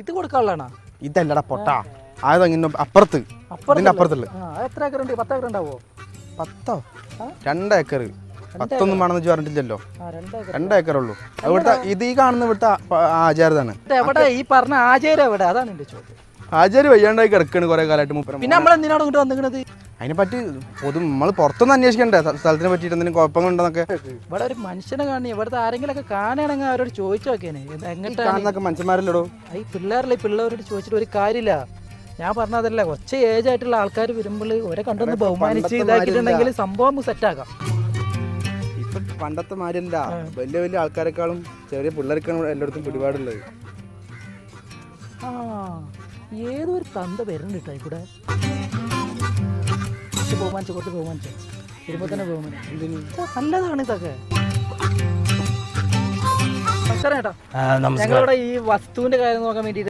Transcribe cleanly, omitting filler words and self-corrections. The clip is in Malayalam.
ഇത് കൊടുക്കാനുള്ളതാണോ? ഇതല്ലടാ പൊട്ടാ, ആയതങ്ങനെ അപ്പുറത്ത്, ഇതിന്റെ അപ്പുറത്തുള്ള. എത്ര ഏക്കർ ഉണ്ട്? 10 ഏക്കർ ഉണ്ടാവോ? 10 2 ഏക്കർ 10 വേണമെന്ന് പറഞ്ഞിട്ടില്ലല്ലോ. 2 ഏക്കറുള്ളൂ. ഇവിടുത്തെ ഇത് ഈ കാണുന്ന ഇവിടുത്തെ ആചാരതാണ്. എവിടെ ഈ പറഞ്ഞ ആചാരം എവിടെ? അതാണ് എന്റെ ചോദ്യം. ആചാര്യ വയ്യാണ്ടായി കിടക്കാണ് കുറെ കാലമായിട്ട് മൂപ്പരം. പിന്നെ നമ്മളെന്തിനാണ് ഇങ്ങോട്ട് വന്നിരിക്കുന്നത്? അതിനെ പറ്റി നമ്മൾ പുറത്തൊന്നും അന്വേഷിക്കണ്ടേ സ്ഥലത്തിനെ പറ്റിയിട്ട് എന്തെങ്കിലും കുഴപ്പങ്ങളുണ്ടെന്നൊക്കെ? ഇവിടെ ഒരു മനുഷ്യനെ കാണി, ഇവിടുത്തെ ആരെങ്കിലൊക്കെ കാണുകയാണെങ്കിൽ അവരോട് ചോദിച്ചു നോക്കിയേനെ കാണുന്നൊക്കെ മനുഷ്യന്മാരല്ലോ. ഈ പിള്ളേരോട് ചോദിച്ചിട്ട് ഒരു കാര്യമില്ല. ഞാൻ പറഞ്ഞതല്ല, കുറച്ച് ഏജ് ആയിട്ടുള്ള ആൾക്കാർ വരുമ്പോൾ ഒരെ കണ്ടൊന്ന് ബഹുമാനിച്ച് ഇതാക്കിയിട്ടുണ്ടെങ്കിൽ സംഭവം സെറ്റാക്കാം. ഇപ്പൊ പണ്ടത്തെ മാതിരിയല്ല, വലിയ വലിയ ആൾക്കാരെക്കാളും ചെറിയ പിള്ളേർക്കാണ് എല്ലായിടത്തും പിടിപാടുള്ളത്. ഏതോ ഒരു തന്ത വരുന്നുണ്ട് കേട്ടോ ഇവിടെ. കുറച്ച് ബഹുമാനിച്ചു വരുമ്പോൾ തന്നെ ബഹുമാനിച്ചു. നല്ലതാണ് ഇതൊക്കെ. നമസ്കാരം ചേട്ടാ, ഞങ്ങളിവിടെ ഈ വസ്തുവിന്റെ കാര്യം നോക്കാൻ വേണ്ടിയിട്ട്